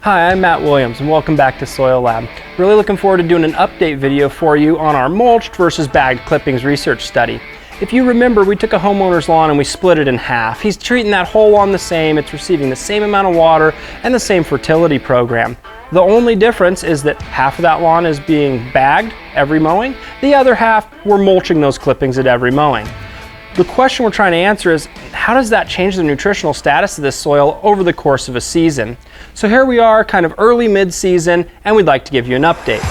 Hi, I'm Matt Williams and welcome back to Soil Lab. Really looking forward to doing an update video for you on our mulched versus bagged clippings research study. If you remember, we took a homeowner's lawn and we split it in half. He's treating that whole lawn the same, it's receiving the same amount of water and the same fertility program. The only difference is that half of that lawn is being bagged every mowing, the other half we're mulching those clippings at every mowing. The question we're trying to answer is, how does that change the nutritional status of this soil over the course of a season? So here we are, kind of early mid-season, and we'd like to give you an update.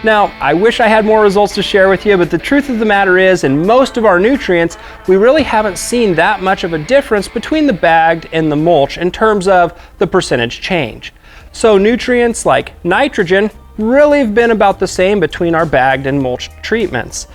Now, I wish I had more results to share with you, but the truth of the matter is, in most of our nutrients, we really haven't seen that much of a difference between the bagged and the mulch in terms of the percentage change. So nutrients like nitrogen really have been about the same between our bagged and mulched treatments.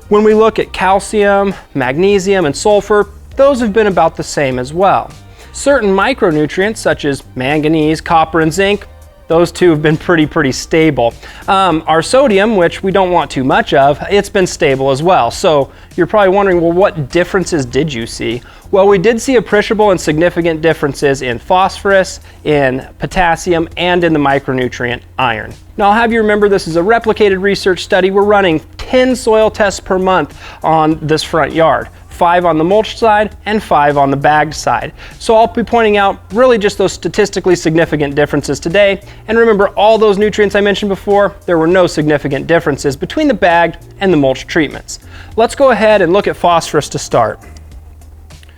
When we look at calcium, magnesium, and sulfur, those have been about the same as well. Certain micronutrients such as manganese, copper, and zinc, those two have been pretty stable. Our sodium, which we don't want too much of, it's been stable as well. So you're probably wondering, well, what differences did you see? Well, we did see appreciable and significant differences in phosphorus, in potassium, and in the micronutrient iron. Now, I'll have you remember this is a replicated research study. We're running 10 soil tests per month on this front yard. 5 on the mulched side and 5 on the bagged side. So I'll be pointing out really just those statistically significant differences today. And remember, all those nutrients I mentioned before, there were no significant differences between the bagged and the mulched treatments. Let's go ahead and look at phosphorus to start.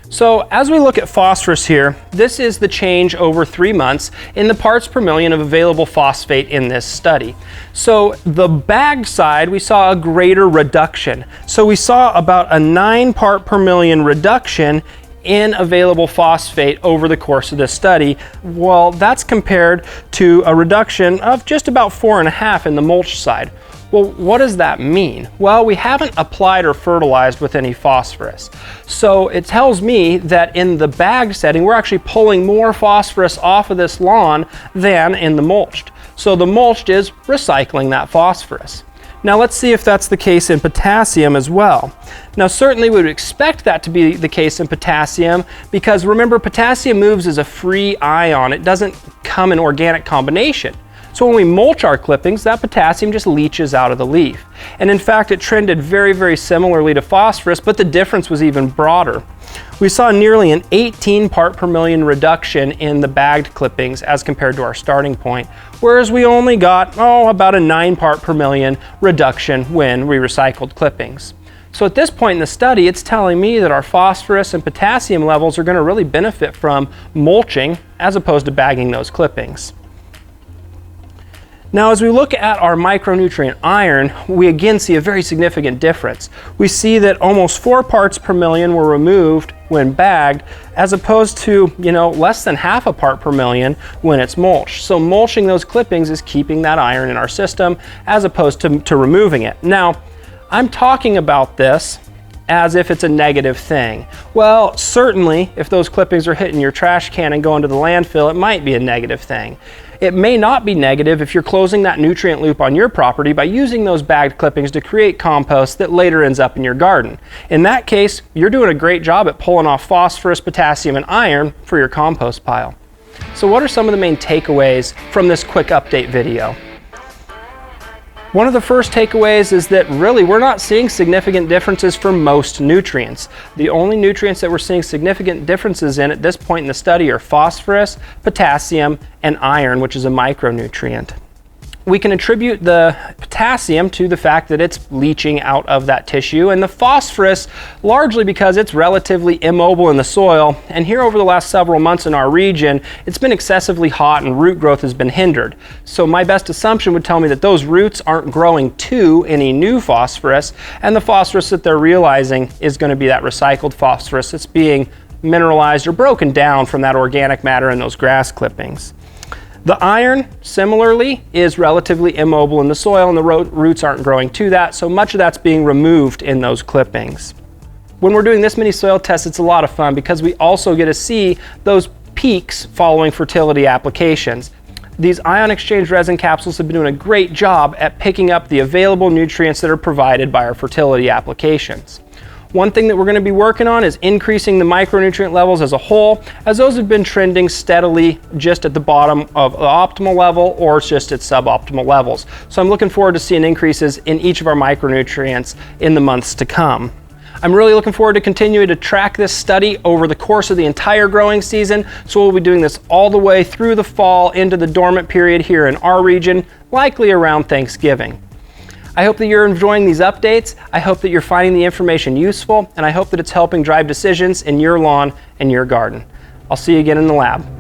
So as we look at phosphorus here, this is the change over 3 months in the parts per million of available phosphate in this study. So the bagged side, we saw a greater reduction. So we saw about a 9 part per million reduction in available phosphate over the course of this study. Well, that's compared to a reduction of just about 4.5 in the mulch side. Well, what does that mean? Well, we haven't applied or fertilized with any phosphorus. So it tells me that in the bagged setting, we're actually pulling more phosphorus off of this lawn than in the mulched. So the mulched is recycling that phosphorus. Now let's see if that's the case in potassium as well. Now certainly we would expect that to be the case in potassium because remember, potassium moves as a free ion. It doesn't come in organic combination. So when we mulch our clippings, that potassium just leaches out of the leaf. And in fact, it trended very similarly to phosphorus, but the difference was even broader. We saw nearly an 18 part per million reduction in the bagged clippings as compared to our starting point, whereas we only got, about a 9 part per million reduction when we recycled clippings. So at this point in the study, it's telling me that our phosphorus and potassium levels are going to really benefit from mulching as opposed to bagging those clippings. Now, as we look at our micronutrient iron, we again see a very significant difference. We see that almost 4 parts per million were removed when bagged, as opposed to, less than half a part per million when it's mulched. So mulching those clippings is keeping that iron in our system as opposed to removing it. Now, I'm talking about this as if it's a negative thing. Well, certainly, if those clippings are hitting your trash can and going to the landfill, it might be a negative thing. It may not be negative if you're closing that nutrient loop on your property by using those bagged clippings to create compost that later ends up in your garden. In that case, you're doing a great job at pulling off phosphorus, potassium, and iron for your compost pile. So what are some of the main takeaways from this quick update video? One of the first takeaways is that really we're not seeing significant differences for most nutrients. The only nutrients that we're seeing significant differences in at this point in the study are phosphorus, potassium, and iron, which is a micronutrient. We can attribute the potassium to the fact that it's leaching out of that tissue, and the phosphorus largely because it's relatively immobile in the soil. And here over the last several months in our region, it's been excessively hot and root growth has been hindered. So my best assumption would tell me that those roots aren't growing to any new phosphorus, and the phosphorus that they're realizing is going to be that recycled phosphorus that's being mineralized or broken down from that organic matter in those grass clippings. The iron, similarly, is relatively immobile in the soil and the roots aren't growing to that, so much of that's being removed in those clippings. When we're doing this many soil tests, it's a lot of fun because we also get to see those peaks following fertility applications. These ion exchange resin capsules have been doing a great job at picking up the available nutrients that are provided by our fertility applications. One thing that we're going to be working on is increasing the micronutrient levels as a whole, as those have been trending steadily just at the bottom of the optimal level or just at suboptimal levels. So I'm looking forward to seeing increases in each of our micronutrients in the months to come. I'm really looking forward to continuing to track this study over the course of the entire growing season, so we'll be doing this all the way through the fall into the dormant period here in our region, likely around Thanksgiving. I hope that you're enjoying these updates, I hope that you're finding the information useful, and I hope that it's helping drive decisions in your lawn and your garden. I'll see you again in the lab.